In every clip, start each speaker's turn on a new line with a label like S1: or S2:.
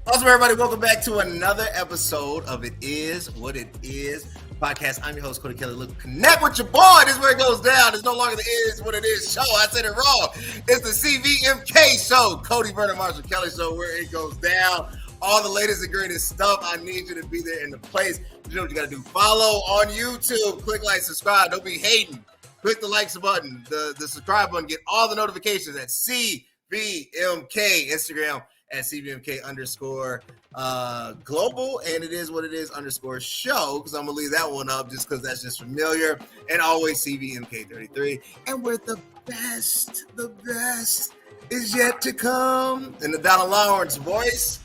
S1: Awesome, everybody. Welcome back to another episode of It Is What It Is podcast. I'm your host, Cody Kelly. Look, connect with your boy. This is where it goes down. It's no longer the It Is What It Is show. I said it wrong. It's the CVMK show, Cody Vernon Marshall Kelly show, where it goes down. All the latest and greatest stuff. I need you to be there in the place. You know what you got to do. Follow on YouTube. Click like, subscribe. Don't be hating. Click the likes button, the subscribe button. Get all the notifications at CVMK. Instagram at CVMK _global, and it is what it is _show, because I'm gonna leave that one up just because that's just familiar. And always CVMK 33. And we're the best is yet to come. In the Donald Lawrence voice,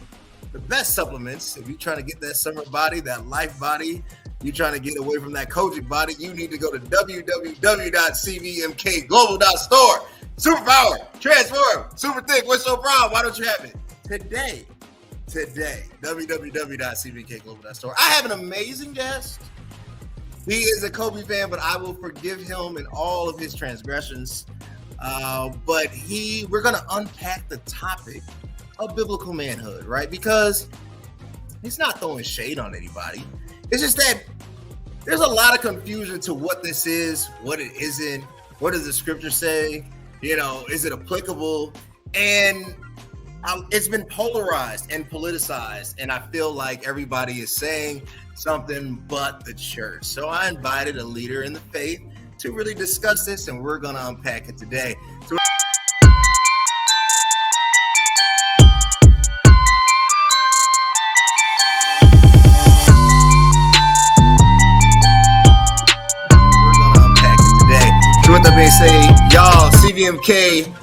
S1: the best supplements. If you're trying to get that summer body, that life body, you're trying to get away from that COGIC body, you need to go to www.cvmkglobal.store. Superpower, transform, super thick. What's so proud? Why don't you have it today? www.cvmkglobal.store. I have an amazing guest. He is a Kobe fan, but I will forgive him in all of his transgressions. But we're going to unpack the topic of biblical manhood, right? Because he's not throwing shade on anybody. It's just that there's a lot of confusion to what this is, what it isn't. What does the scripture say? You know, is it applicable? And it's been polarized and politicized, and I feel like everybody is saying something but the church. So I invited a leader in the faith to really discuss this, and we're going to unpack it today. So with that being said, y'all, CVMK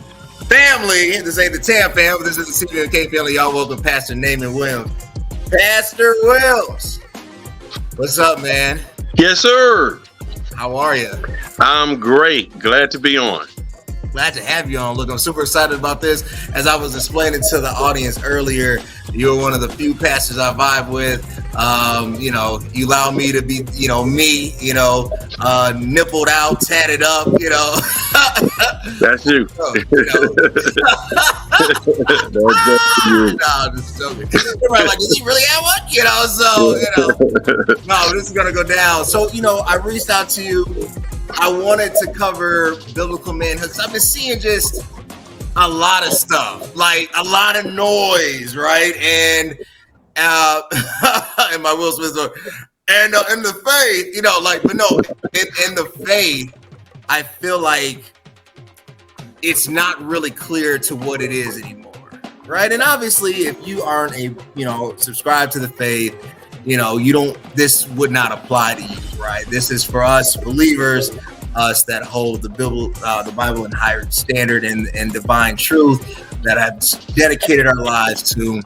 S1: family, this ain't the TAM fam, but this is the CVMK family. Y'all welcome Pastor Naamon Williams. Pastor Williams, what's up, man?
S2: Yes, sir.
S1: How are you?
S2: I'm great. Glad to be on.
S1: Glad to have you on. Look, I'm super excited about this. As I was explaining to the audience earlier, you're one of the few pastors I vibe with. You know, you allow me to be, me, nippled out, tatted up,
S2: That's you. That's you.
S1: No, this is joking. Everybody like, does he really have one? No, this is going to go down. So, I reached out to you. I wanted to cover biblical manhood because I've been seeing just a lot of stuff, like a lot of noise, right? And and my Will Smith, and in the faith, in the faith, I feel like it's not really clear to what it is anymore, right? And obviously, if you aren't subscribed to the faith, this would not apply to you, right? This is for us believers, us that hold the Bible in higher standard and divine truth, that have dedicated our lives to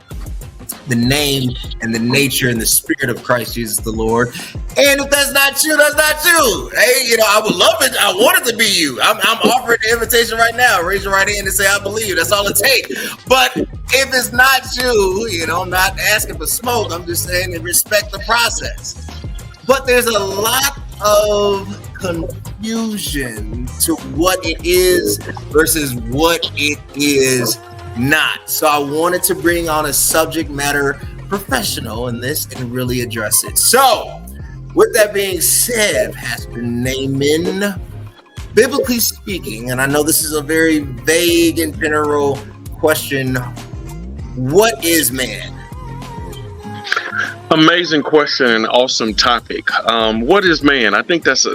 S1: the name and the nature and the spirit of Christ Jesus the Lord. And if that's not you, that's not you. Hey, I would love it. I want it to be you. I'm offering the invitation right now. Raise your right hand and say, I believe. That's all it takes. But if it's not you, I'm not asking for smoke. I'm just saying to respect the process. But there's a lot of confusion to what it is versus what it is not. So I wanted to bring on a subject matter professional in this and really address it. So with that being said, Pastor Naamon, biblically speaking, and I know this is a very vague and general question, what is man?
S2: Amazing question and awesome topic. What is man? I think that's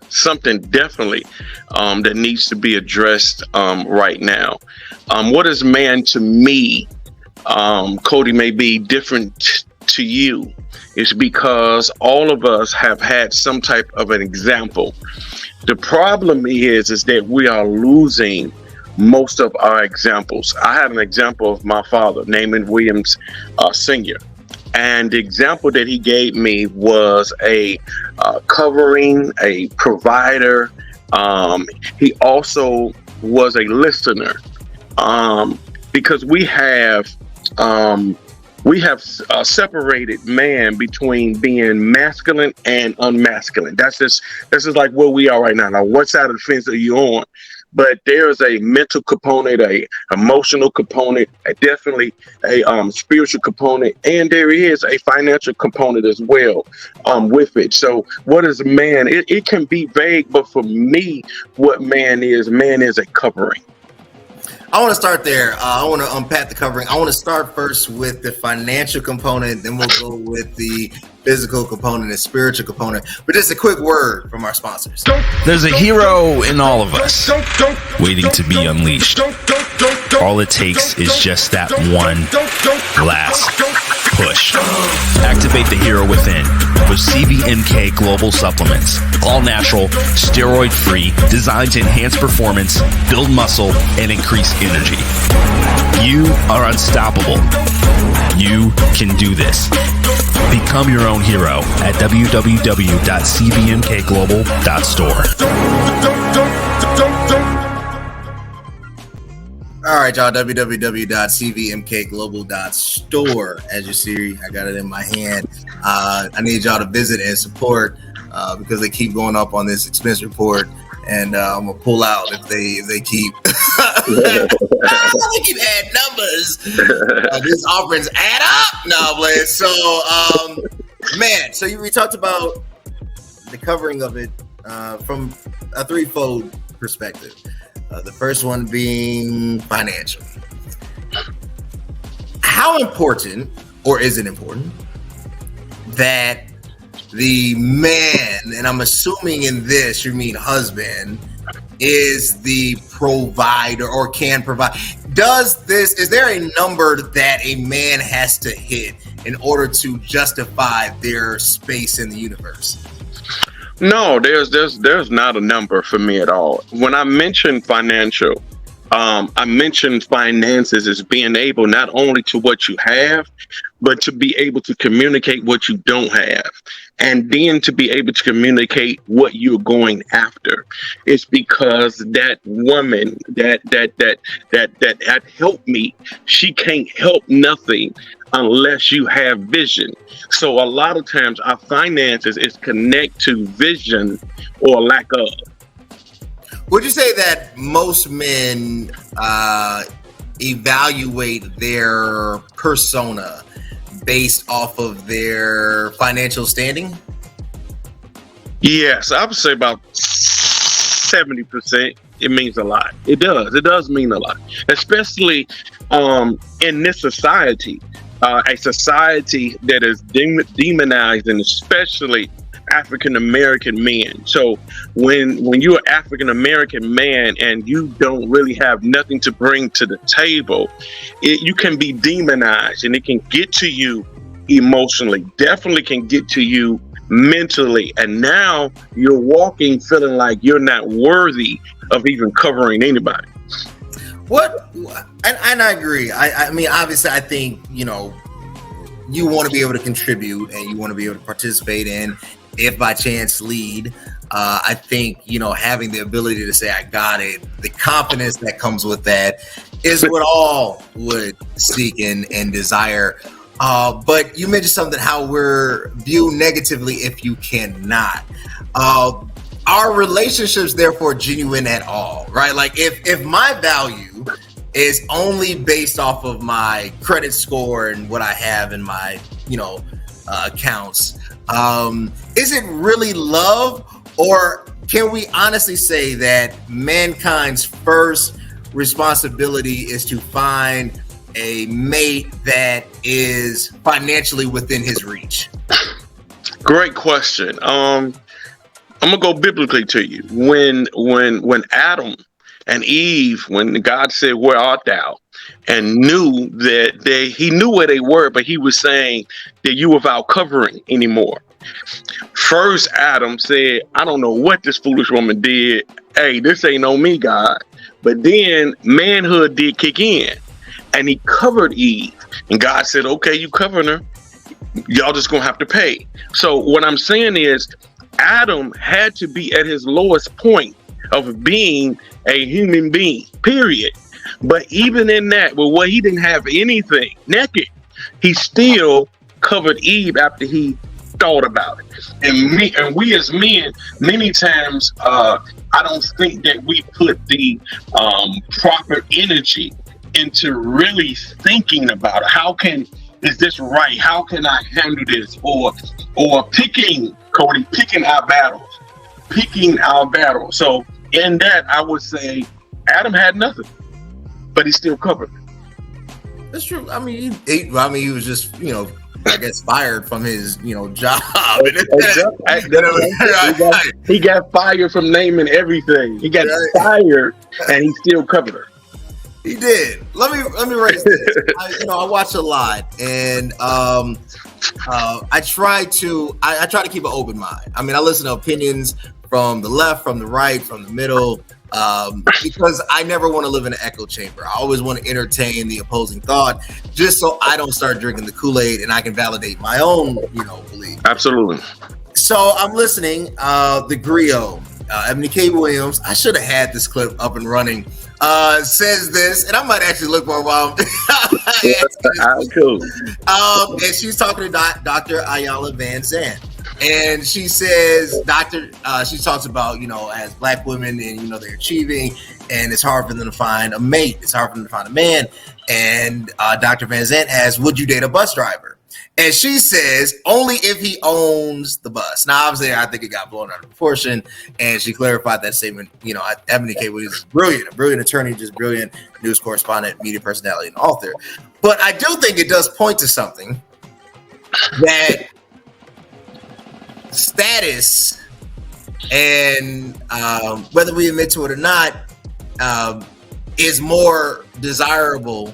S2: something definitely that needs to be addressed right now. What is man to me? Cody, may be different to you. It's because all of us have had some type of an example. The problem is that we are losing most of our examples. I have an example of my father, Naamon Williams Sr. And the example that he gave me was a covering, a provider. He also was a listener, because we have separated man between being masculine and unmasculine. This is like where we are right now. Now, what side of the fence are you on? but there's a mental component, a emotional component, definitely a spiritual component, and there is a financial component as well with it. So what is man? It can be vague, but for me, what man is a covering.
S1: I want to start there. I want to unpack the covering. I want to start first with the financial component, then we'll go with the physical component and spiritual component. But just a quick word from our sponsors.
S3: There's a hero in all of us waiting to be unleashed. All it takes is just that one last push. Activate the hero within with CVMK Global Supplements. All natural, steroid-free, designed to enhance performance, build muscle, and increase energy. You are unstoppable. You can do this. Become your own hero at www.cvmkglobal.store.
S1: All right, y'all, www.cvmkglobal.store. As you see, I got it in my hand. I need y'all to visit and support because they keep going up on this expense report, and I'm gonna pull out if they keep they keep adding numbers. These offerings add up. No, but so man, so we talked about the covering of it from a threefold perspective. The first one being financial. How important, or is it important, that the man, and I'm assuming in this you mean husband, is the provider or can provide? Is there a number that a man has to hit in order to justify their space in the universe?
S2: No, there's not a number for me at all. When I mention financial, I mentioned finances as being able not only to what you have, but to be able to communicate what you don't have, and then to be able to communicate what you're going after. It's because that woman that helped me, she can't help nothing unless you have vision. So a lot of times our finances is connect to vision or lack of.
S1: Would you say that most men evaluate their persona based off of their financial standing?
S2: Yes, I would say about 70%. It means a lot. It does mean a lot, especially in this society. A society that is demonized, and especially African American men. So when you're an African American man and you don't really have nothing to bring to the table, you can be demonized, and it can get to you emotionally, definitely can get to you mentally, and now you're walking feeling like you're not worthy of even covering anybody.
S1: And I agree. I mean, obviously, I think, you want to be able to contribute and you want to be able to participate in, if by chance lead. I think, having the ability to say, I got it, the confidence that comes with that is what all would seek and desire. But you mentioned something, how we're viewed negatively if you cannot. Are relationships therefore genuine at all, right? Like if my value is only based off of my credit score and what I have in my, accounts, is it really love? Or can we honestly say that mankind's first responsibility is to find a mate that is financially within his reach?
S2: Great question. I'm gonna go biblically to you. When Adam and Eve, when God said, "Where art thou?" and knew that he knew where they were, but he was saying that you without covering anymore. First, Adam said, "I don't know what this foolish woman did. Hey, this ain't on me, God." But then manhood did kick in, and he covered Eve. And God said, "Okay, you covering her. Y'all just gonna have to pay." So what I'm saying is, Adam had to be at his lowest point of being a human being, period. But even in that, where he didn't have anything, naked, he still covered Eve after he thought about it. And we as men, many times, I don't think that we put the proper energy into really thinking about it. Is this right? How can I handle this? Or picking our battles. So in that, I would say Adam had nothing, but he still covered.
S1: That's true. I mean, he was just, I guess, fired from his, job.
S2: He got fired from naming everything. He got fired, and he still covered her.
S1: He did. Let me raise this. I watch a lot, and I try to keep an open mind. I mean, I listen to opinions from the left, from the right, from the middle, because I never want to live in an echo chamber. I always want to entertain the opposing thought, just so I don't start drinking the Kool-Aid and I can validate my own, belief.
S2: Absolutely.
S1: So I'm listening. The Griot, Ebony K. Williams. I should have had this clip up and running. Says this, and I might actually look for a while.
S2: Cool.
S1: And she's talking to Dr. Ayala Van Zandt, and she says, she talks about, as Black women, and they're achieving, and it's hard for them to find a mate. It's hard for them to find a man. And Dr. Van Zandt asks, would you date a bus driver? And she says, only if he owns the bus. Now, obviously, I think it got blown out of proportion. And she clarified that statement. Ebony K. Williams is brilliant, a brilliant attorney, just brilliant news correspondent, media personality, and author. But I do think it does point to something, that status, and whether we admit to it or not, is more desirable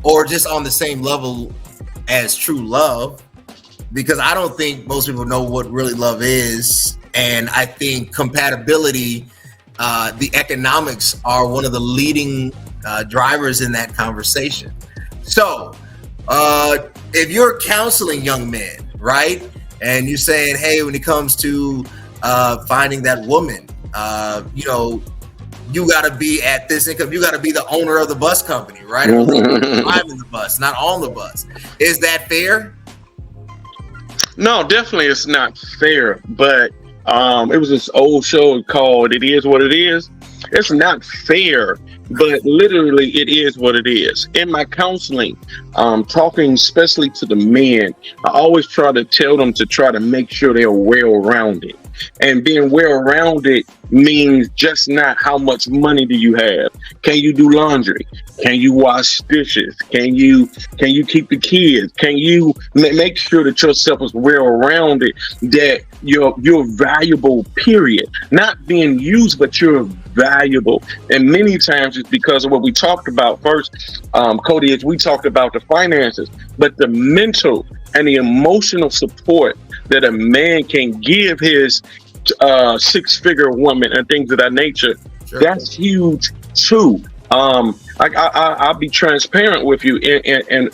S1: or just on the same level as true love, because I don't think most people know what really love is. And I think compatibility, the economics are one of the leading drivers in that conversation. So if you're counseling young men, right, and you're saying, hey, when it comes to finding that woman, you got to be at this income. You got to be the owner of the bus company, right? Driving the bus, not on the bus. Is that fair?
S2: No, definitely it's not fair. But it was this old show called "It Is What It Is." It's not fair, but literally it is what it is. In my counseling, talking especially to the men, I always try to tell them to try to make sure they're well-rounded. And being well-rounded means just not how much money do you have. Can you do laundry? Can you wash dishes? Can you keep the kids? Can you make sure that yourself is well-rounded, that you're valuable, period. Not being used, but you're valuable. And many times it's because of what we talked about first, Cody, is we talked about the finances, but the mental and the emotional support that a man can give his six-figure woman and things of that nature, sure, that's huge too. I'll be transparent with you. In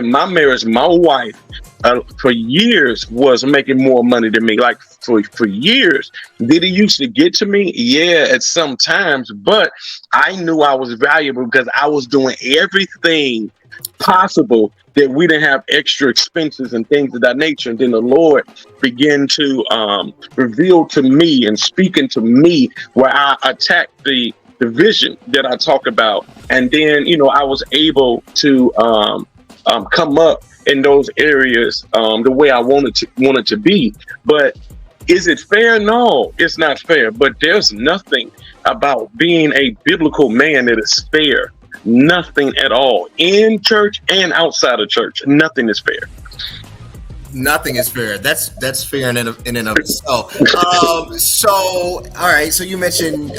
S2: my marriage, my wife for years was making more money than me. Like for years. Did he used to get to me? Yeah, at some times, but I knew I was valuable because I was doing everything possible that we didn't have extra expenses and things of that nature. And then the Lord began to reveal to me and speaking to me where I attacked the vision that I talk about. And then, I was able to come up in those areas the way I wanted to be. But is it fair? No, it's not fair. But there's nothing about being a biblical man that is fair. Nothing at all. In church and outside of church, nothing is fair.
S1: Nothing is fair. That's fair in and of itself. So, all right. So you mentioned,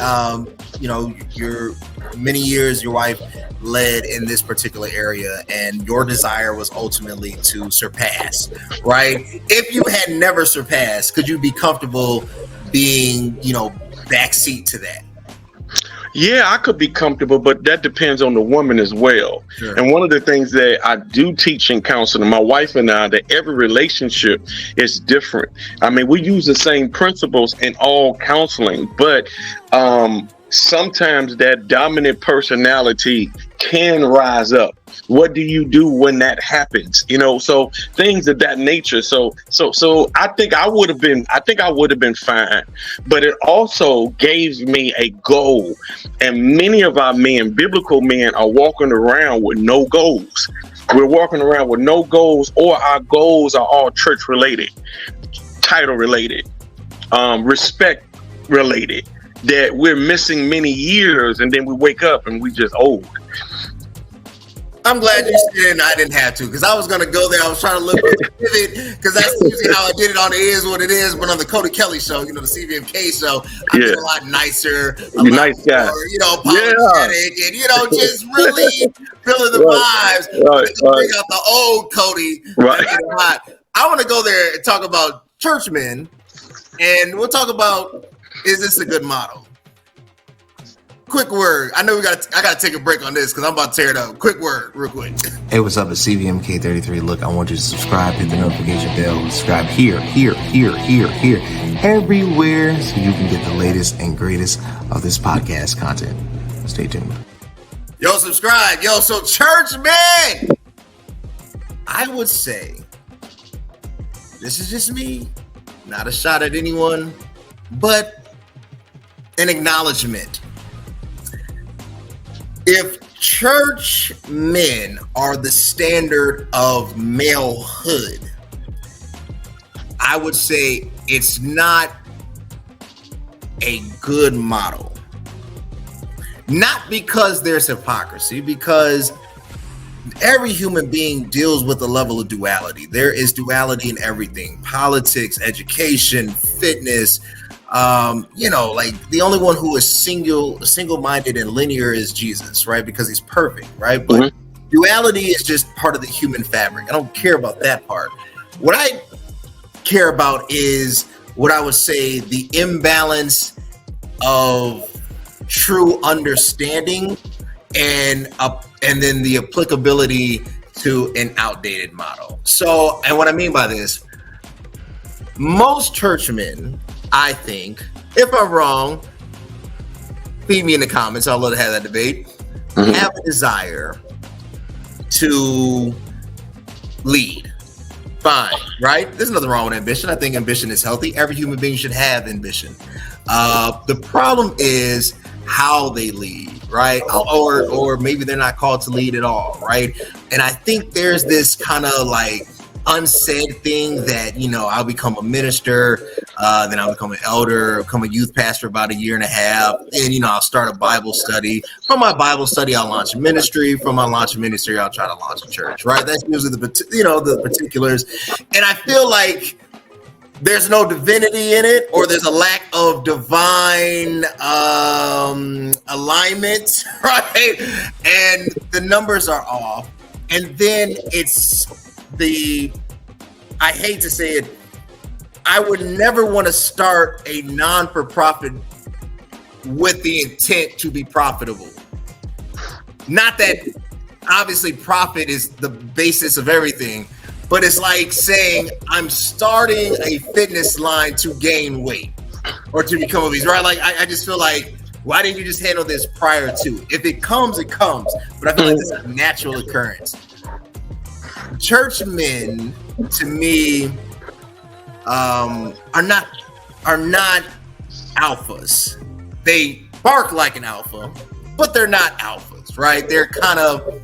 S1: your many years your wife led in this particular area, and your desire was ultimately to surpass, right? If you had never surpassed, could you be comfortable being, backseat to that?
S2: Yeah, I could be comfortable, but that depends on the woman as well. Sure. And one of the things that I do teach in counseling, my wife and I, that every relationship is different. I mean, we use the same principles in all counseling, but sometimes that dominant personality can rise up. What do you do when that happens? So things of that nature. So I think I would have been fine, but it also gave me a goal. And many of our men, biblical men, are walking around with no goals. We're walking around with no goals, or our goals are all church related, title related, respect related, that we're missing many years, and then we wake up and we just old.
S1: I'm glad you said it and I didn't have to, because I was going to go there. I was trying to look for the pivot, because that's usually how I did it on the Is What It Is. But on the Cody Kelly show, the CVMK show, I'm a lot nicer,
S2: nice guy,
S1: apologetic, and just really feeling the vibes. Bring out the old Cody.
S2: Right.
S1: I want to go there and talk about churchmen, and we'll talk about, is this a good model? Quick word. I know I got to take a break on this because I'm about to tear it up. Quick word, real quick.
S4: Hey, what's up? It's CVMK33. Look, I want you to subscribe, hit the notification bell, subscribe here, everywhere, so you can get the latest and greatest of this podcast content. Stay tuned.
S1: Yo, subscribe. Yo, so church, man, I would say, this is just me, not a shot at anyone, but an acknowledgement. If church men are the standard of malehood, I would say it's not a good model. Not because there's hypocrisy, because every human being deals with a level of duality. There is duality in everything: politics, education, fitness. The only one who is single-minded and linear is Jesus, right? Because he's perfect, right? But duality is just part of the human fabric. I don't care about that part. What I care about is what I would say the imbalance of true understanding and then the applicability to an outdated model. So, and what I mean by this, most churchmen, I think, if I'm wrong, feed me in the comments. I'll love to have that debate. Have a desire to lead. Fine, right? There's nothing wrong with ambition. I think ambition is healthy. Every human being should have ambition. The problem is how they lead, right? Or maybe they're not called to lead at all, right? And I think there's this kind of like unsaid thing that, I'll become a minister, then I'll become an elder, become a youth pastor about a year and a half, and I'll start a Bible study. From my Bible study, I'll launch a ministry. From my launch a ministry, I'll try to launch a church, right? That's usually the particulars. And I feel like there's no divinity in it, or there's a lack of divine alignment, right? And the numbers are off. And then I hate to say it, I would never want to start a non-for-profit with the intent to be profitable. Not that obviously profit is the basis of everything, but it's like saying I'm starting a fitness line to gain weight or to become obese, right? Like I just feel like, why didn't you just handle this prior to? If it comes, it comes. But I feel like this is a natural occurrence. Churchmen, to me, are not alphas. They bark like an alpha, but they're not alphas, right? They're kind of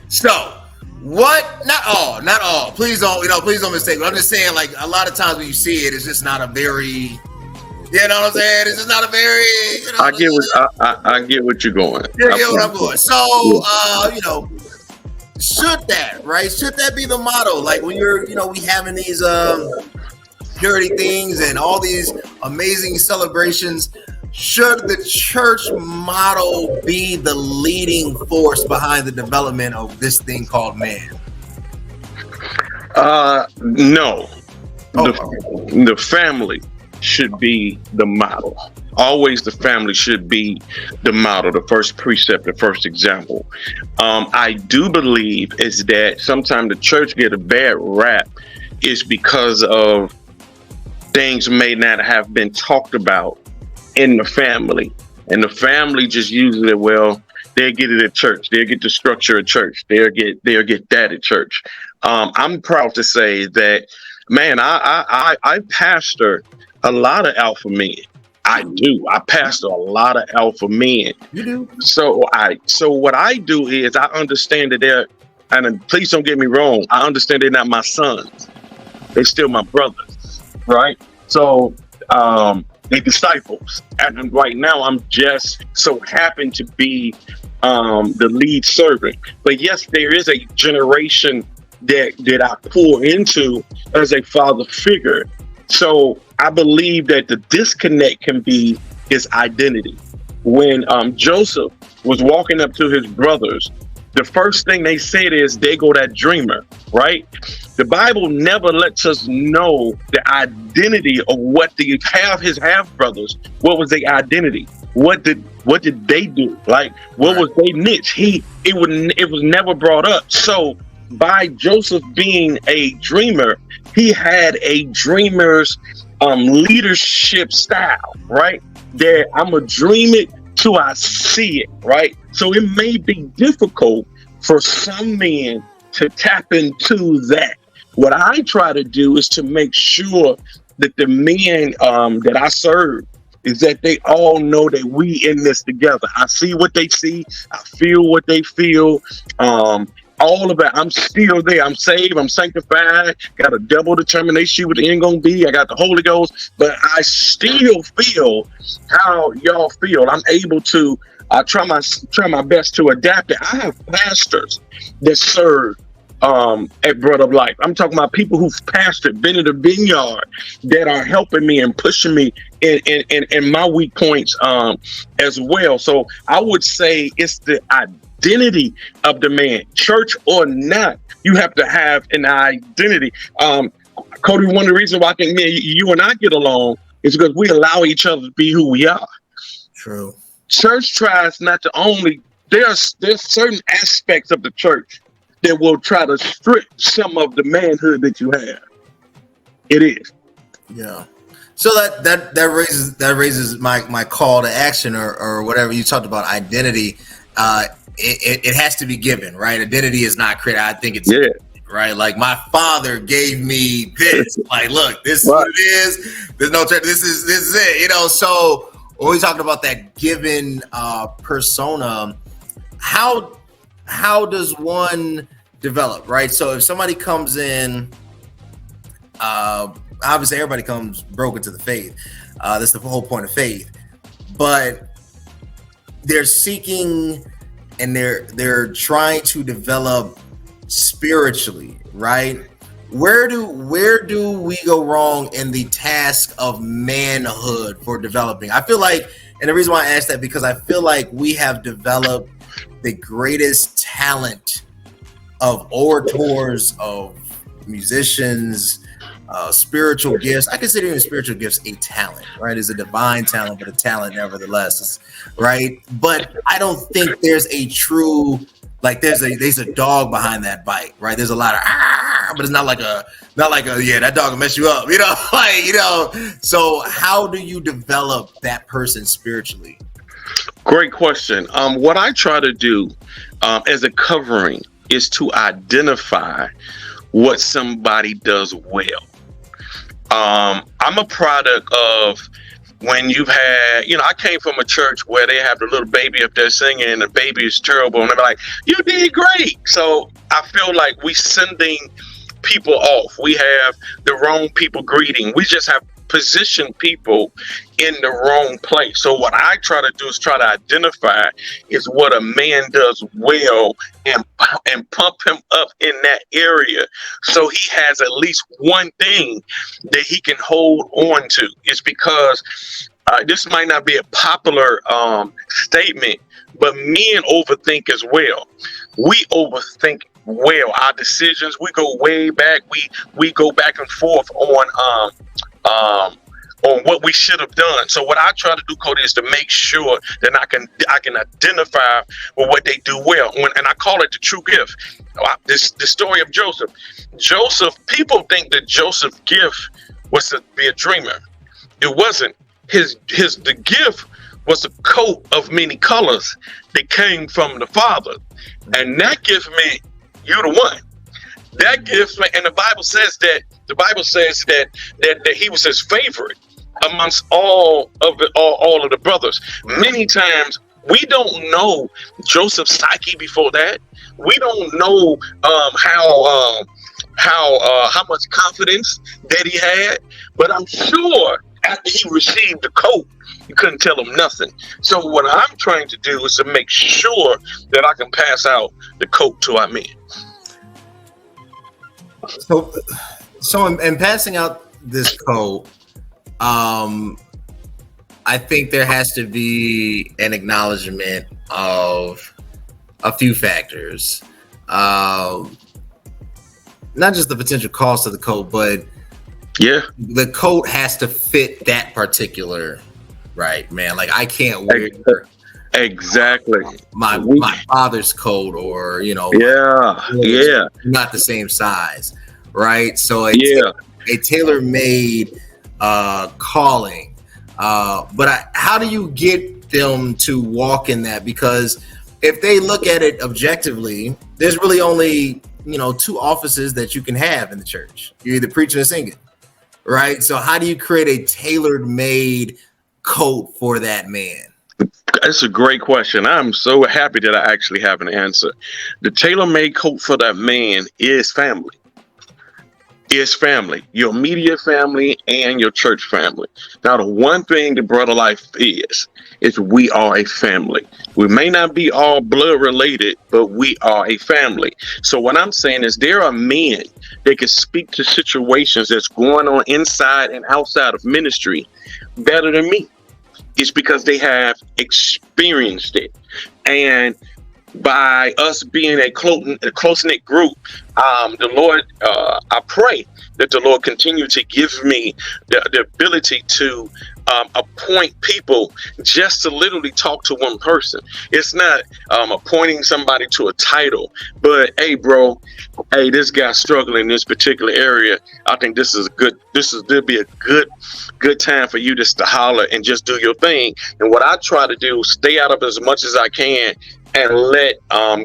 S1: so. What? Not all. Please don't mistake me. I'm just saying, like, a lot of times when you see it, it's just not a very, you know what I'm saying? It's just not a very,
S2: I get what you're going.
S1: You get what I'm going. So, should that be the motto? Like when we having these purity things and all these amazing celebrations, should the church motto be the leading force behind the development of this thing called man?
S2: No. The family should be the model. Always the family should be the model, the first precept, the first example. I do believe is that sometimes the church get a bad rap is because of things may not have been talked about in the family. And the family just uses it, well, They'll get it at church. They'll get the structure at church. They'll get that at church. I'm proud to say that, man, I pastor a lot of alpha men. I do. I pastor a lot of alpha men.
S1: You do.
S2: So what I do is I understand that they're, and please don't get me wrong, I understand they're not my sons. They're still my brothers, right? So they disciples. And right now I'm just so happen to be the lead servant. But yes, there is a generation that I pour into as a father figure. So I believe that the disconnect can be his identity. When Joseph was walking up to his brothers, the first thing they said is, "There go that dreamer," right? The Bible never lets us know the identity of what his half brothers. What was their identity? What did they do? Like, what was their niche? It was never brought up. So by Joseph being a dreamer, he had a dreamer's leadership style, right? That I'm gonna dream it till I see it, right? So it may be difficult for some men to tap into that. What I try to do is to make sure that the men that I serve is that they all know that we in this together. I see what they see. I feel what they feel. All of it. I'm still there. I'm saved. I'm sanctified. Got a double determination what the end gonna be. I got the Holy Ghost, but I still feel how y'all feel. I'm able to try my best to adapt it. I have pastors that serve at Bread of Life. I'm talking about people who've pastored, been in the vineyard, that are helping me and pushing me in my weak points as well. So I would say it's the identity of the man, church or not. You have to have an identity. Cody, one of the reasons why I think you and I get along is because we allow each other to be who we are.
S1: True.
S2: Church tries not to only, there's certain aspects of the church that will try to strip some of the manhood that you have. It is.
S1: Yeah. So that raises my call to action or whatever you talked about, identity. It has to be given, right? Identity is not created. I think it's right. Like, my father gave me this. Like, look, this is what it is. There's no church. This is it. You know. So when we talking about that given persona, how does one develop, right? So if somebody comes in, obviously everybody comes broken to the faith. That's the whole point of faith. But they're seeking and they're trying to develop spiritually, right? Where do we go wrong in the task of manhood for developing? I feel like, and the reason why I asked that, because I feel like we have developed the greatest talent of orators, of musicians, spiritual gifts. I consider even spiritual gifts a talent, right? It's a divine talent, but a talent nevertheless, right? But I don't think there's a true, like, there's a dog behind that bite, right? There's a lot of but it's not like a yeah, that dog will mess you up, you know, like, you know. So how do you develop that person spiritually?
S2: Great question. What I try to do as a covering is to identify what somebody does well. I'm a product of when you've had, I came from a church where they have the little baby up there singing and the baby is terrible and they're like, you did great. So I feel like we sending people off. We have the wrong people greeting. We just have positioned people in the wrong place. So what I try to do is try to identify is what a man does well and pump him up in that area. So he has at least one thing that he can hold on to. It's because this might not be a popular statement, but men overthink as well. We overthink well. Our decisions, we go way back. We go back and forth on what we should have done. So what I try to do, Cody, is to make sure that I can identify with what they do well. And I call it the true gift. The story of Joseph. People think that Joseph's gift was to be a dreamer. It wasn't. The gift was a coat of many colors that came from the Father. And that gives me, you the one. That gives me, and the Bible says that he was his favorite amongst all of the brothers. Many times we don't know Joseph's psyche before that. We don't know how much confidence that he had, but I'm sure after he received the coat, you couldn't tell him nothing. So what I'm trying to do is to make sure that I can pass out the coat to our men.
S1: So in passing out this coat, I think there has to be an acknowledgement of a few factors. Not just the potential cost of the coat, but the coat has to fit that particular, right, man? Like I can't wear
S2: exactly
S1: my father's coat, or not the same size, right? So a tailor-made calling, but how do you get them to walk in that? Because if they look at it objectively, there's really only two offices that you can have in the church. You're either preaching or singing, right? So how do you create a tailor-made coat for that man?
S2: That's a great question. I'm so happy that I actually have an answer. The tailor-made coat for that man is family. It's family, your immediate family and your church family. Now, the one thing the Brother Life is we are a family. We may not be all blood related, but we are a family. So what I'm saying is there are men that can speak to situations that's going on inside and outside of ministry better than me. It's because they have experienced it. And by us being a close-knit group, the Lord, I pray that the Lord continue to give me the ability to appoint people just to literally talk to one person. It's not appointing somebody to a title, but hey, bro, this guy's struggling in this particular area. I think there'll be a good time for you just to holler and just do your thing. And what I try to do is stay out of as much as I can and let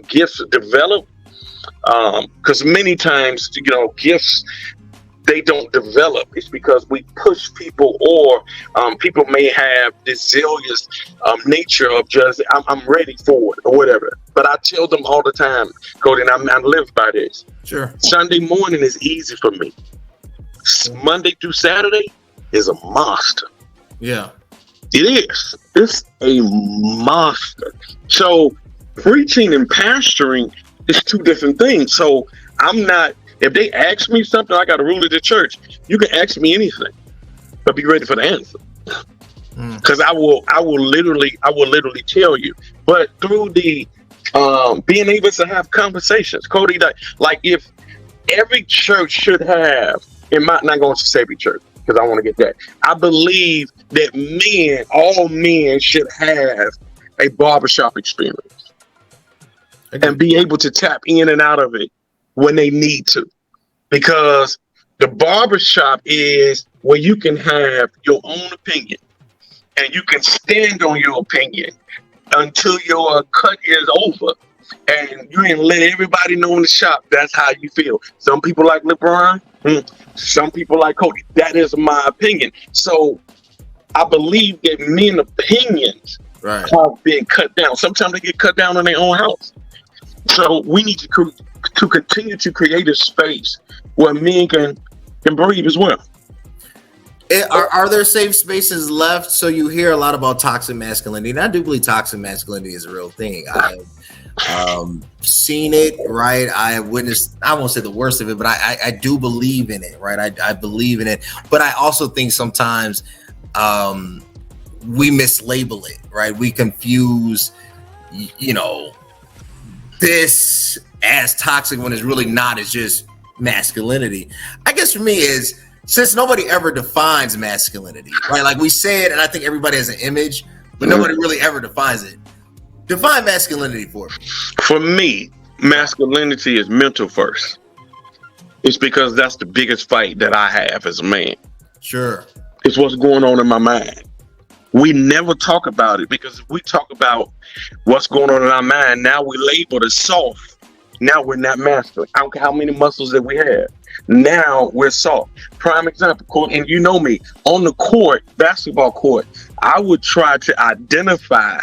S2: gifts develop, because many times gifts, they don't develop. It's because we push people, or people may have this zealous nature of just I'm ready for it or whatever. But I tell them all the time, Cody, and I live by this. Sure. Sunday morning is easy for me. Monday through Saturday is a monster. Yeah, it is. It's a monster. So preaching and pastoring is two different things. So I'm not. If they ask me something, I got a rule of the church. You can ask me anything, but be ready for the answer. Because I will literally tell you. But through the being able to have conversations, Cody, like if every church should have, not going to say every church because I want to get that. I believe that all men should have a barbershop experience and be able to tap in and out of it when they need to, because the barbershop is where you can have your own opinion and you can stand on your opinion until your cut is over, and you can let everybody know in the shop that's how you feel. Some people like LeBron, some people like Cody. That is my opinion. So I believe that men's opinions have been cut down. Sometimes they get cut down in their own house. So we need to continue to create a space where men can breathe as well.
S1: Are there safe spaces left? So you hear a lot about toxic masculinity, and I do believe toxic masculinity is a real thing. I've seen it, right? I have witnessed, I won't say the worst of it, but I do believe in it, right? I believe in it, but I also think sometimes we mislabel it, right? We confuse, this as toxic when it's really not. It's just masculinity. I guess for me is, since nobody ever defines masculinity, right? Like we say it, and I think everybody has an image, but nobody really ever defines it. Define masculinity for me.
S2: For me, masculinity is mental first. It's because that's the biggest fight that I have as a man.
S1: Sure.
S2: It's what's going on in my mind. We never talk about it, because if we talk about what's going on in our mind, now we label it soft. Now we're not masculine. I don't care how many muscles that we have. Now we're soft. Prime example, and you know me, on the court, basketball court, I would try to identify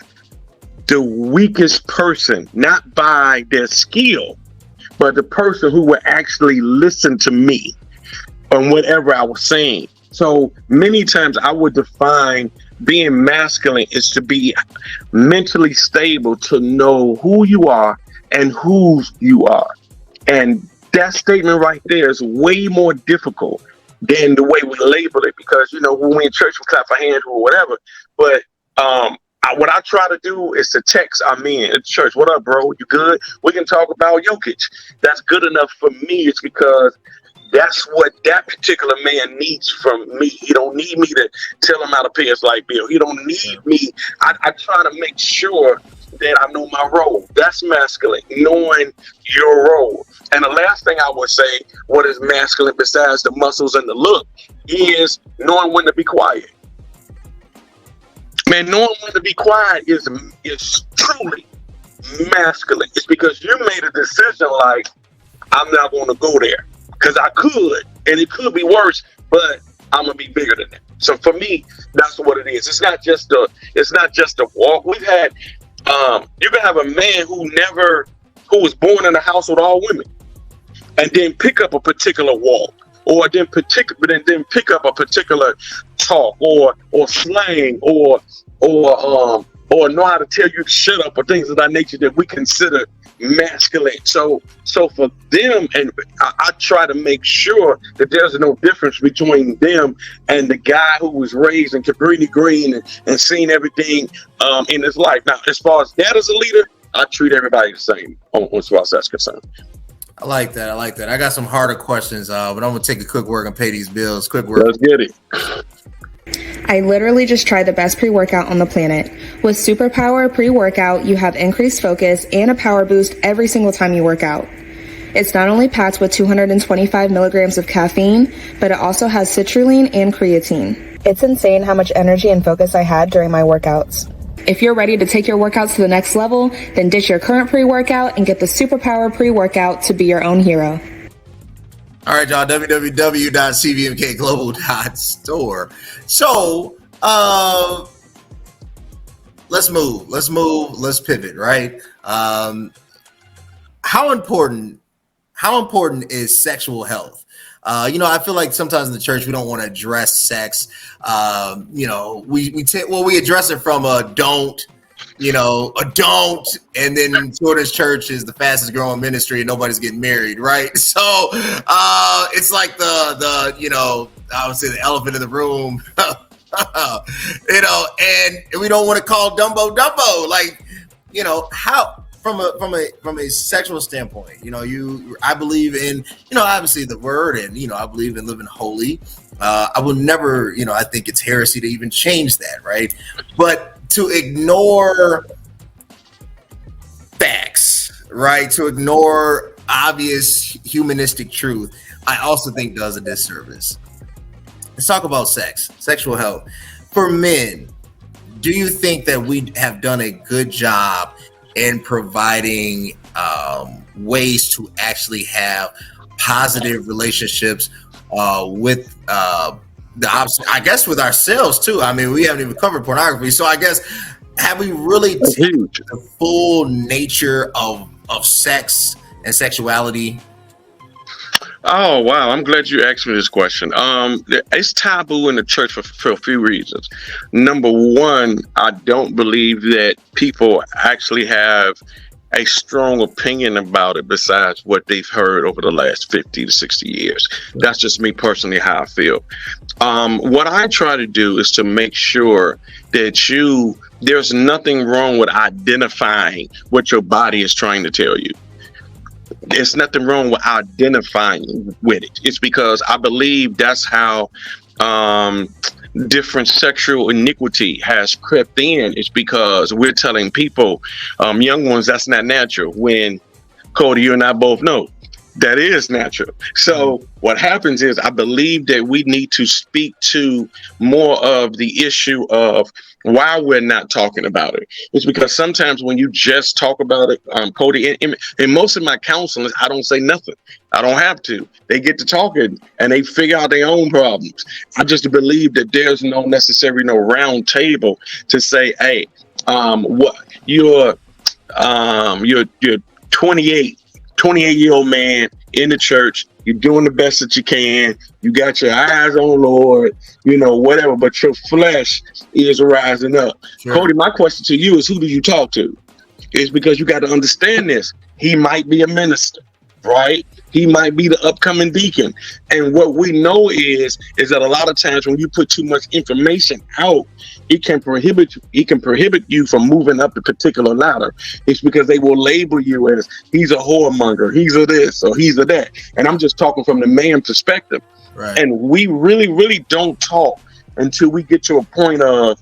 S2: the weakest person, not by their skill, but the person who would actually listen to me on whatever I was saying. So many times I would define being masculine is to be mentally stable, to know who you are and whose you are. And that statement right there is way more difficult than the way we label it, because, you know, when we're in church, we clap our hands or whatever. But what I try to do is to text our men at church. What up, bro? You good? We can talk about Jokic. That's good enough for me. It's because that's what that particular man needs from me. He don't need me to tell him how to pay his light bill. He don't need me. I try to make sure that I know my role. That's masculine, knowing your role. And the last thing I would say, what is masculine besides the muscles and the look, is knowing when to be quiet. Man, knowing when to be quiet is truly masculine. It's because you made a decision like, I'm not going to go there. Because I could, and it could be worse, but I'm gonna be bigger than that. So for me, that's what it is. It's not just a walk. We've had, you can have a man who was born in a house with all women, and then pick up a particular walk, or then pick up a particular talk, or slang, or know how to tell you to shut up, or things of that nature that we consider masculine. So for them, and I try to make sure that there's no difference between them and the guy who was raised in Cabrini Green and seen everything in his life. Now, as far as that as a leader, I treat everybody the same as far as that's concerned.
S1: I like that. I got some harder questions, but I'm gonna take a quick work and pay these bills. Quick work.
S2: Let's get it.
S5: I literally just tried the best pre-workout on the planet. With Superpower pre-workout, you have increased focus and a power boost every single time you work out. It's not only packed with 225 milligrams of caffeine, but it also has citrulline and creatine. It's insane how much energy and focus I had during my workouts. If you're ready to take your workouts to the next level, then ditch your current pre-workout and get the Superpower pre-workout to be your own hero.
S1: All right, y'all, www.cvmkglobal.store. So, let's move. Let's pivot, right? How important is sexual health? I feel like sometimes in the church we don't want to address sex. We address it from a don't, and then Children's Church is the fastest growing ministry and nobody's getting married, right? So it's like I would say the elephant in the room, and we don't want to call Dumbo, like, how from a sexual standpoint, I believe in, obviously the word, and, I believe in living holy. I will never, I think it's heresy to even change that, right? But to ignore facts, right? To ignore obvious humanistic truth, I also think does a disservice. Let's talk about sexual health. For men, do you think that we have done a good job in providing ways to actually have positive relationships with the opposite, I guess, with ourselves too? I mean, we haven't even covered pornography. So I guess, have we really taken the full nature of sex and sexuality?
S2: Oh, wow. I'm glad you asked me this question. It's taboo in the church for a few reasons. Number one, I don't believe that people actually have a strong opinion about it besides what they've heard over the last 50 to 60 years. That's just me personally, how I feel. What I try to do is to make sure that there's nothing wrong with identifying what your body is trying to tell you. There's nothing wrong with identifying with it. It's because I believe that's how different sexual iniquity has crept in. It's because we're telling people, young ones, that's not natural. When, Cody, you and I both know That is natural. So what happens is I believe that we need to speak to more of the issue of why we're not talking about it. It's because sometimes when you just talk about it, Cody, in most of my counseling, I don't say nothing. I don't have to. They get to talking and they figure out their own problems. I just believe that there's no round table to say, hey, what you're 28-year-old man in the church. You're doing the best that you can. You got your eyes on the Lord, whatever, but your flesh is rising up. Sure. Cody, my question to you is, who do you talk to? It's because you got to understand this. He might be a minister, right? He might be the upcoming deacon. And what we know is that a lot of times when you put too much information out, it can prohibit you from moving up the particular ladder. It's because they will label you as he's a whoremonger, he's a this or he's a that. And I'm just talking from the man perspective. Right. And we really, really don't talk until we get to a point of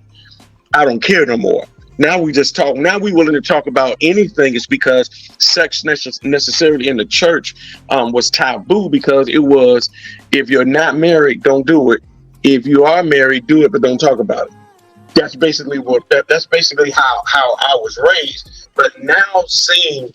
S2: I don't care no more. Now we just talk. Now we willing to talk about anything. It's because sex necessarily in the church was taboo, because it was, if you're not married, don't do it. If you are married, do it, but don't talk about it. That's basically that's basically how I was raised. But now seeing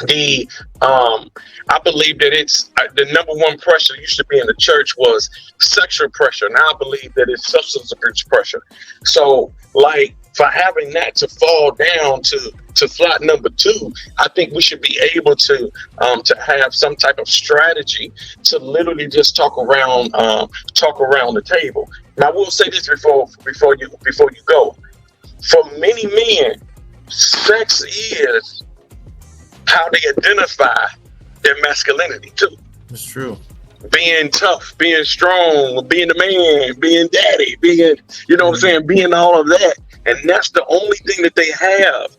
S2: the I believe that it's the number one pressure used to be in the church was sexual pressure. Now I believe that it's substance abuse pressure. So like, for having that to fall down to flat number 2, I think we should be able to have some type of strategy to literally just talk around the table. Now, I will say this before you go. For many men, sex is how they identify their masculinity too.
S1: That's true.
S2: Being tough, being strong, being the man, being daddy, being, what I'm saying, being all of that. And that's the only thing that they have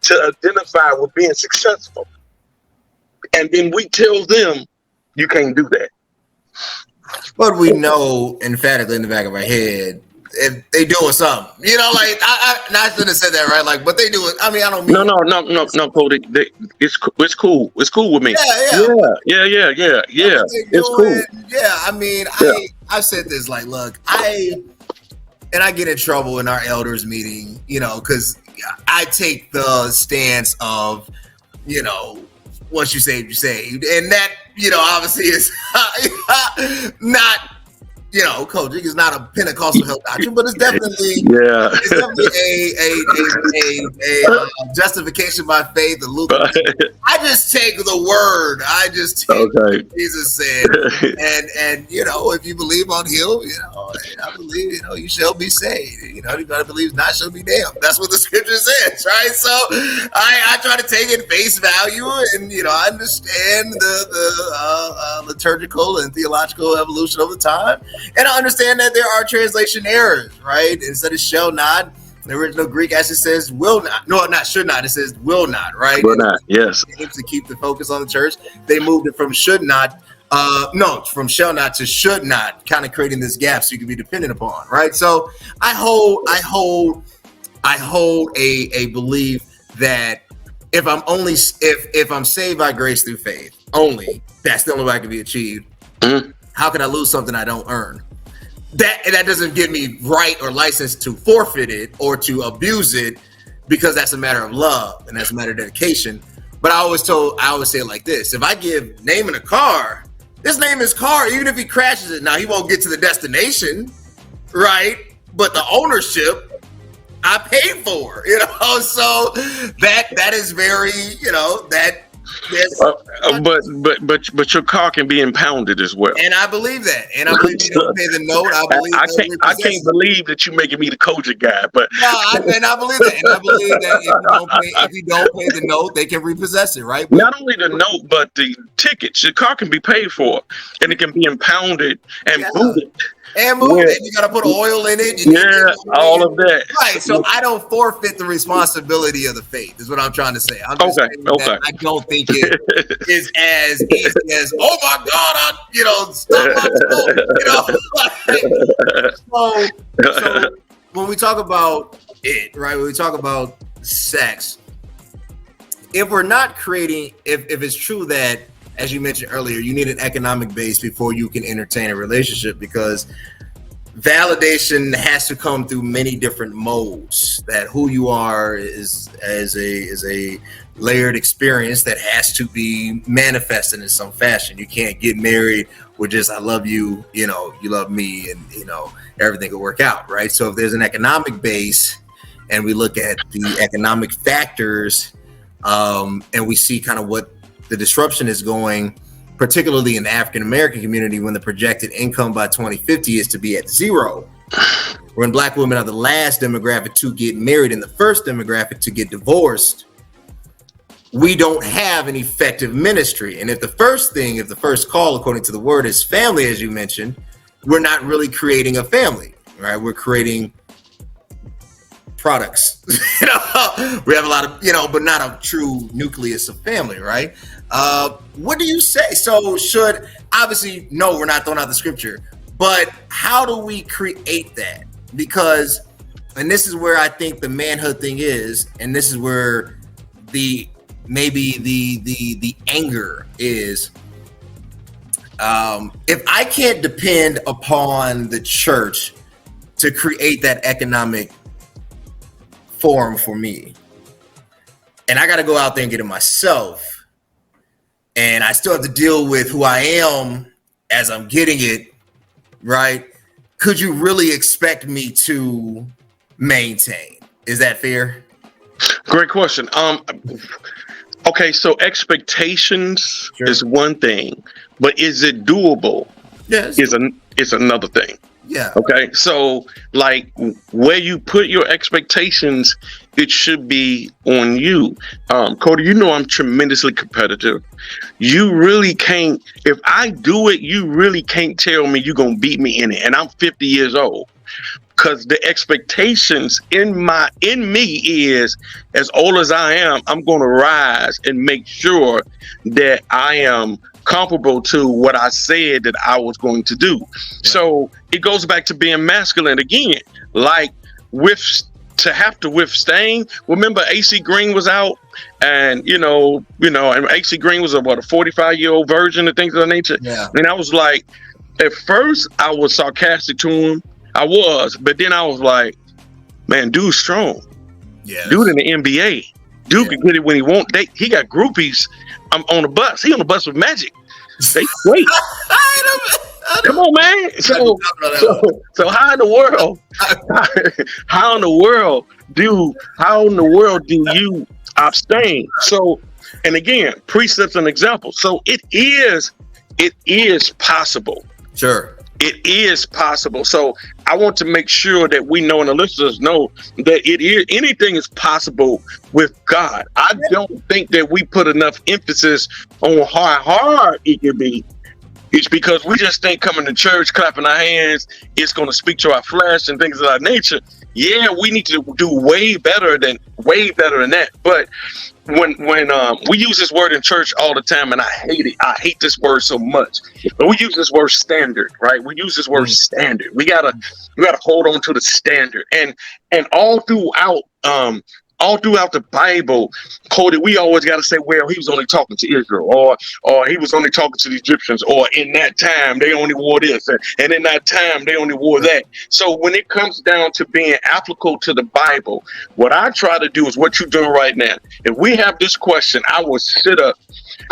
S2: to identify with being successful. And then we tell them, you can't do that.
S1: But we know emphatically in the back of our head, if they doing something, like I shouldn't have said that, right? Like, but they do it. I mean, I don't mean
S2: no, Cody. It's cool. It's cool with me. Yeah. It's cool.
S1: Yeah, I mean, I've said this, like, look, I get in trouble in our elders meeting, because I take the stance of, once you saved, you're saved, and that, obviously is not. COGIC is not a Pentecostal health doctrine, but it's definitely a justification by faith. I just take the word. I just take what Jesus said, and if you believe on Him, I believe you shall be saved. Anybody believes not shall be damned. That's what the scripture says, right? So I try to take it face value, and I understand the liturgical and theological evolution over time. And I understand that there are translation errors, right? Instead of shall not, the original Greek actually says will not. No, not should not. It says will not, right?
S2: Will not, yes.
S1: To keep the focus on the church, they moved it from should not, from shall not to should not, kind of creating this gap so you can be dependent upon, right? So I hold a belief that if I'm saved by grace through faith only, that's the only way I can be achieved. Mm-hmm. How can I lose something I don't earn? That doesn't give me right or license to forfeit it or to abuse it, because that's a matter of love and that's a matter of dedication. But I always say it like this: if I give Naamon a car, this Naamon's car, even if he crashes it, now he won't get to the destination, right? But the ownership I paid for, So that is very, that.
S2: But your car can be impounded as well,
S1: and I believe that. And I believe you don't pay the note.
S2: I can't believe that you're making me the COGIC guy, but
S1: I believe that. And I believe that if you don't pay the note, they can repossess it, right?
S2: Not only the note, but the tickets. Your car can be paid for, and it can be impounded and booted.
S1: And move it. You got to put oil in it.
S2: All of that.
S1: Right. So I don't forfeit the responsibility of the faith, is what I'm trying to say. I'm just saying that I don't think it is as easy as, oh my God, stop so when we talk about it, right? When we talk about sex, if we're not creating, if it's true that as you mentioned earlier, you need an economic base before you can entertain a relationship, because validation has to come through many different modes. That who you are is a layered experience that has to be manifested in some fashion. You can't get married with just I love you, you love me, and everything will work out, right? So if there's an economic base and we look at the economic factors, and we see kind of what the disruption is going, particularly in the African American community, when the projected income by 2050 is to be at 0, when Black women are the last demographic to get married and the first demographic to get divorced, we don't have an effective ministry. And if the first call, according to the word, is family, as you mentioned, we're not really creating a family, right? We're creating products. We have a lot of, but not a true nucleus of family, right? What do you say? So obviously, no, we're not throwing out the scripture, but how do we create that? Because, and this is where I think the manhood thing is, and this is where the anger is. If I can't depend upon the church to create that economic forum for me, and I got to go out there and get it myself, and I still have to deal with who I am as I'm getting it, right? Could you really expect me to maintain? Is that fair?
S2: Great question. Okay, so expectations is one thing, but is it doable?
S1: Yes.
S2: Is another thing.
S1: Yeah.
S2: Okay, so like where you put your expectations, it should be on you. Cody, I'm tremendously competitive. You really can't, if I do it, you really can't tell me you're going to beat me in it. And I'm 50 years old. Because the expectations in me is, as old as I am, I'm going to rise and make sure that I am comparable to what I said that I was going to do. Right. So it goes back to being masculine again, like to have to withstand. Remember, AC Green was out, and and AC Green was a 45-year-old virgin and things of that nature.
S1: Yeah.
S2: And I was like, at first I was sarcastic to him. I was, but then I was like, man, dude's strong.
S1: Yeah.
S2: Dude in the NBA. Dude can get it when he want. He got groupies on the bus. He on the bus with Magic. They wait. Come on, man. So how in the world? How in the world do you abstain? So, and again, precepts and examples. So it is possible.
S1: Sure.
S2: It is possible. So I want to make sure that we know, and the listeners know, that anything is possible with God. I don't think that we put enough emphasis on how hard it can be. It's because we just think coming to church, clapping our hands, it's going to speak to our flesh and things of that nature. Yeah, we need to do way better than that. But when we use this word in church all the time, and I hate it. I hate this word so much. But we use this word standard, right? We use this word standard. We gotta hold on to the standard. And all throughout the Bible, Cody, we always got to say, well, he was only talking to Israel, or he was only talking to the Egyptians, or in that time they only wore this, and in that time they only wore that. So when it comes down to being applicable to the Bible, what I try to do is what you're doing right now. If we have this question, I will sit up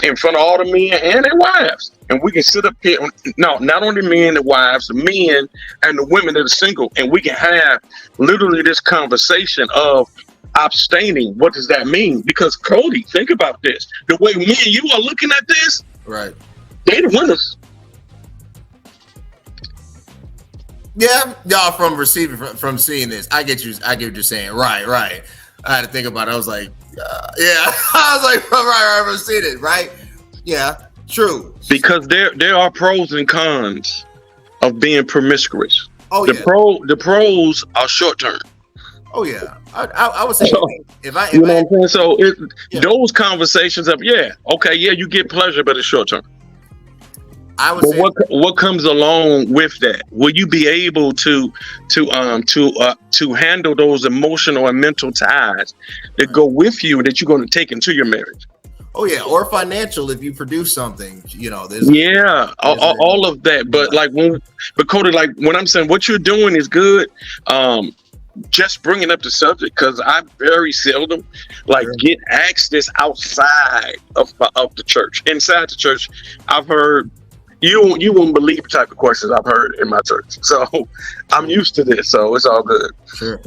S2: in front of all the men and their wives, and we can sit up here. No, not only the men and wives, the men and the women that are single, and we can have literally this conversation of abstaining. What does that mean? Because Cody, think about this. The way me and you are looking at this,
S1: right?
S2: They the winners.
S1: Yeah, y'all from seeing this. I get what you're saying. Right. I had to think about it. I was like, yeah. I was like, right, from seeing it, right? Yeah, true.
S2: Because there are pros and cons of being promiscuous.
S1: Oh,
S2: the pros are short term.
S1: Oh yeah, I would say
S2: so,
S1: if I
S2: know what I'm saying? So those conversations of you get pleasure, but it's short term.
S1: I would say
S2: what comes along with that? Will you be able to handle those emotional and mental ties that go with you that you're going to take into your marriage?
S1: Oh yeah, or financial if you produce something, there's
S2: all of that. But Cody, like when I'm saying what you're doing is good, just bringing up the subject because I very seldom get asked this outside of the church. Inside the church, I've heard you won't believe the type of questions I've heard in my church. So I'm used to this, so it's all good.
S1: Sure.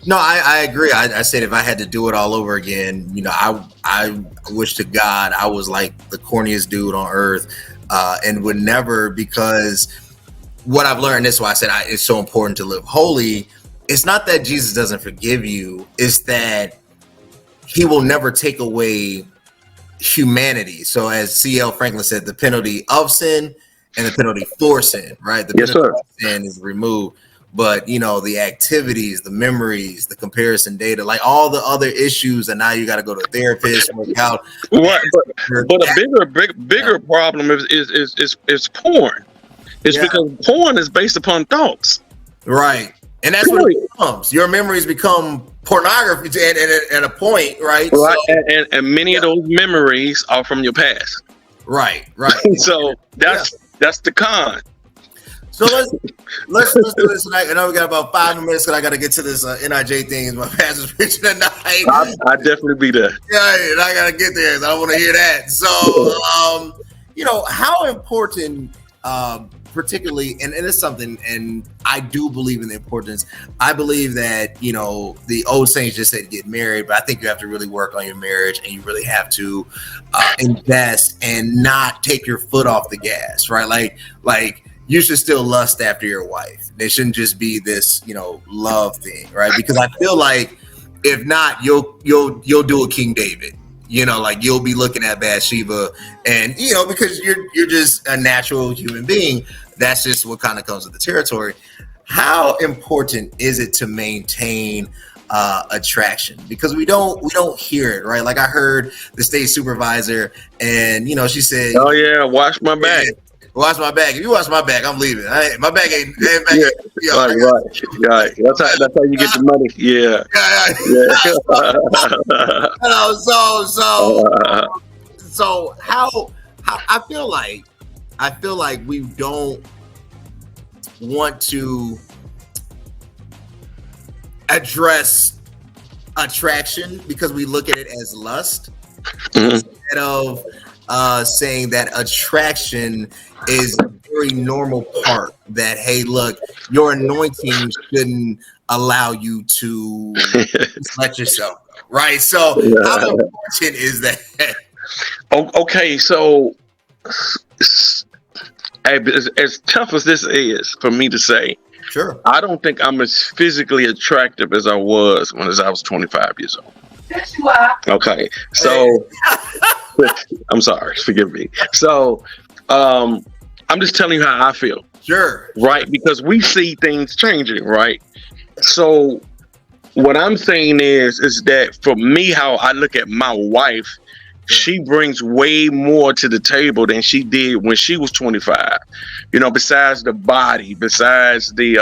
S1: No, I agree. I said if I had to do it all over again, I wish to God I was like the corniest dude on earth, and would never, because what I've learned, this is why I said it's so important to live holy. It's not that Jesus doesn't forgive you. It's that he will never take away humanity. So as C.L. Franklin said, the penalty of sin and the penalty for sin, right? The penalty of sin is removed. But, the activities, the memories, the comparison data, like all the other issues, and now you got to go to a therapist, work out.
S2: Right. But a bigger problem is porn. It's because porn is based upon thoughts.
S1: Right. And that's what it becomes. Your memories become pornography at a point, right?
S2: Right. So, and many of those memories are from your past.
S1: Right.
S2: So that's the con.
S1: So let's do this tonight. I know we got about 5 minutes because I got to get to this NIJ thing. My pastor's preaching tonight.
S2: I'll definitely be there.
S1: Yeah, and I got to get there. So I want to hear that. So, how important, particularly, and it's something, and I do believe in the importance. I believe that, the old saints just said get married, but I think you have to really work on your marriage, and you really have to invest and not take your foot off the gas, right? Like you should still lust after your wife. There shouldn't just be this, love thing, right? Because I feel like if not, you'll do a King David. You'll be looking at Bathsheba, and because you're just a natural human being. That's just what kind of comes with the territory. How important is it to maintain attraction? Because we don't hear it, right? Like I heard the state supervisor, and she said,
S2: "Oh yeah, watch my back."
S1: Watch my back. If you watch my back, I'm leaving. My back ain't back.
S2: Right. That's how you get the money. Yeah.
S1: So how I feel like we don't want to address attraction because we look at it as lust instead of saying that attraction is a very normal part, that hey, look, your anointing shouldn't allow you to let yourself go, right? So how important is that?
S2: Okay, so as tough as this is for me to say,
S1: sure,
S2: I don't think I'm as physically attractive as I was when I was 25 years old.
S6: Yes, you are.
S2: Okay, so I'm sorry, forgive me. So I'm just telling you how I feel.
S1: Sure.
S2: Right, because we see things changing, right? So what I'm saying is that for me, how I look at my wife, she brings way more to the table than she did when she was 25. Besides the body, besides the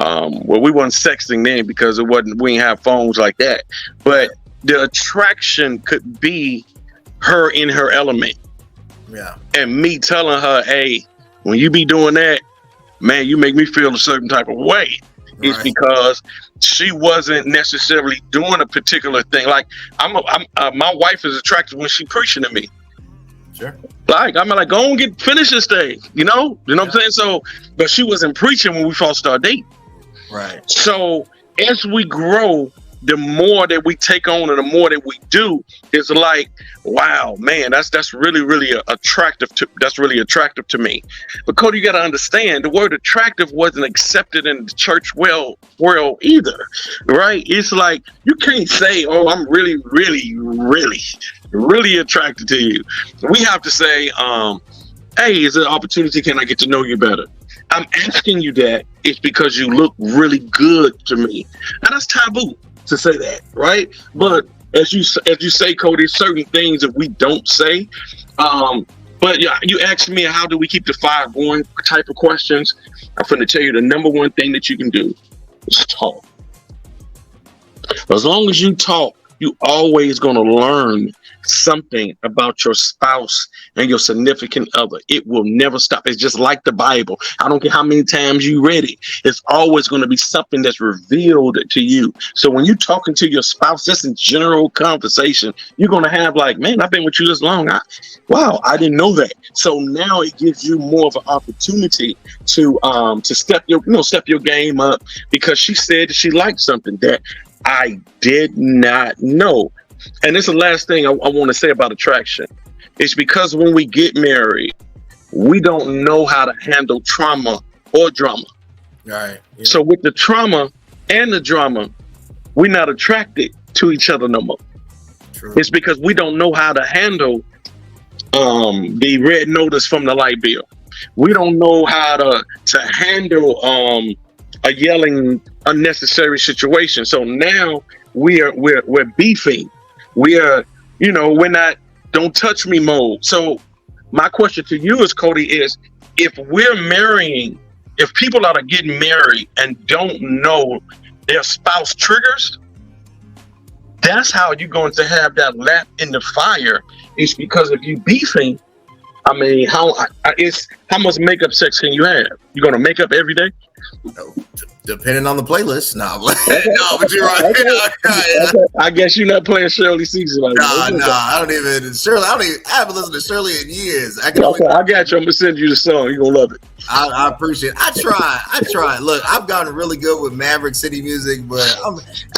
S2: well, we weren't sexting then because we didn't have phones like that. But the attraction could be her in her element.
S1: Yeah.
S2: And me telling her, hey, when you be doing that, man, you make me feel a certain type of way. Right. It's because she wasn't necessarily doing a particular thing. Like my wife is attracted when she preaching to me.
S1: Sure.
S2: Like I'm like, go and finish this thing. You know what I'm saying? So, but she wasn't preaching when we first started dating.
S1: Right.
S2: So as we grow, the more that we take on and the more that we do, it's like, wow, man, that's really, really attractive to me. But Cody, you got to understand, the word attractive wasn't accepted in the church world either, right? It's like, you can't say, oh, I'm really, really, really, really attracted to you. We have to say, hey, is there an opportunity? Can I get to know you better? I'm asking you that. It's because you look really good to me. And that's taboo to say that, right? But as you say, Cody, certain things that we don't say. But yeah, you asked me, how do we keep the fire going type of questions. I'm going to tell you the number one thing that you can do is talk. As long as you talk, you always going to learn something about your spouse and your significant other, it will never stop. It's just like the Bible. I don't care how many times you read it. It's always going to be something that's revealed to you. So when you're talking to your spouse, just in general conversation, you're going to have like, man, I've been with you this long. Wow, I didn't know that. So now it gives you more of an opportunity to step your game up, because she said that she liked something that I did not know. And this is the last thing I want to say about attraction. It's because when we get married, we don't know how to handle trauma or drama.
S1: Right. Yeah.
S2: So with the trauma and the drama, we're not attracted to each other no more.
S1: True.
S2: It's because we don't know how to handle the red notice from the light bill. We don't know how to handle a yelling unnecessary situation. So now we're beefing. We are, we're not don't touch me mode. So my question to you is, Cody, is if people are getting married and don't know their spouse triggers, that's how you're going to have that lap in the fire. It's because if you beefing, I mean, how much makeup sex can you have? You going to make up every day?
S1: Depending on the playlist. No, but you're right.
S2: Okay. I guess you're not playing Shirley Caesar. Like
S1: I don't even. Shirley, I haven't listened to Shirley in years. I got you.
S2: I'm gonna send you the song. You're gonna love it.
S1: I appreciate it. I try. Look, I've gotten really good with Maverick City music, but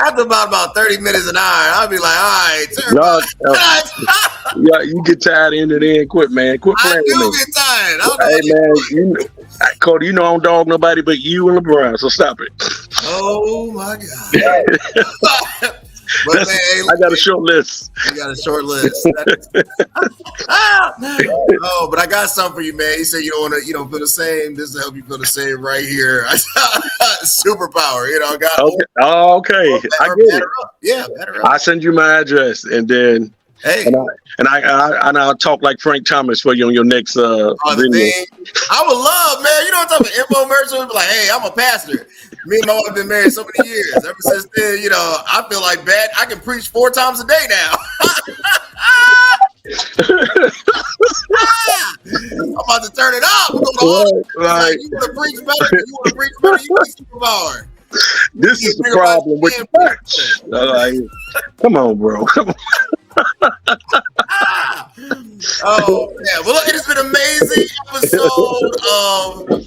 S1: after about 30 minutes an hour, I'll be like, all right,
S2: yeah, you get tired in the end. Quit, man. Quit playing.
S1: I do get tired.
S2: Hey, man, Cody, I don't dog nobody but you and LeBron, so stop it.
S1: Oh my God. But man,
S2: I got a short list.
S1: You got a short list. Oh, but I got something for you, man. You said you don't want to, feel the same. This will help you feel the same right here. Superpower, got.
S2: Okay. Oh, okay. I get it.
S1: Yeah, better up.
S2: I send you my address, and then and I'll talk like Frank Thomas for you on your next video.
S1: I would love, man. You know what I'm talking about? Infomercials, like, hey, I'm a pastor. Me and my wife have been married so many years. Ever since then, I feel like bad. I can preach 4 times a day now. I'm about to turn it up. We're going to you want to preach better? You want to preach better? You need superpower.
S2: This is the problem with the church. Come on, bro. Come on.
S1: Oh, yeah. Well, look, it has been an amazing episode of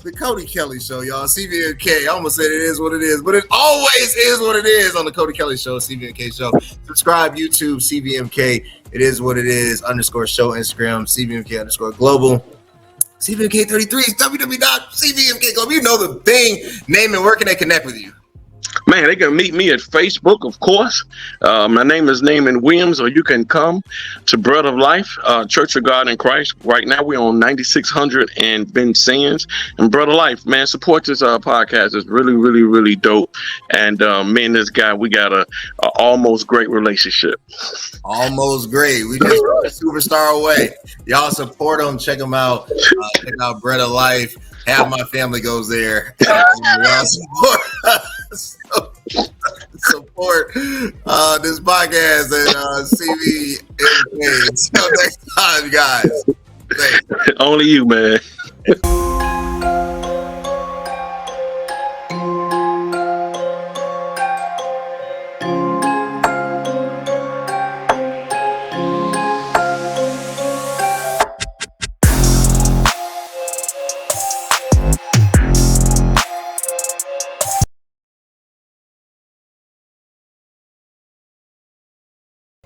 S1: the Cody Kelly Show, y'all. CVMK. I almost said it is what it is, but it always is what it is on the Cody Kelly Show, CVMK Show. Subscribe, YouTube, CVMK. It is what it is, _show, Instagram, CVMK _global. CVMK 33 is www.cvmk global. You know the thing. Name and where can they connect with you?
S2: Man, they can meet me at Facebook, of course. My name is Naamon Williams, or you can come to Bread of Life, Church of God in Christ. Right now, we're on 9600 and Vincennes. And Bread of Life, man, support this podcast. It's really, really, really dope. And me and this guy, we got a almost great relationship. Almost great. We just a superstar away. Y'all support them. Check them out. Check out Bread of Life. Half my family goes there. Y'all support this podcast and CVMK. Until next time, guys. Thanks. Only you, man.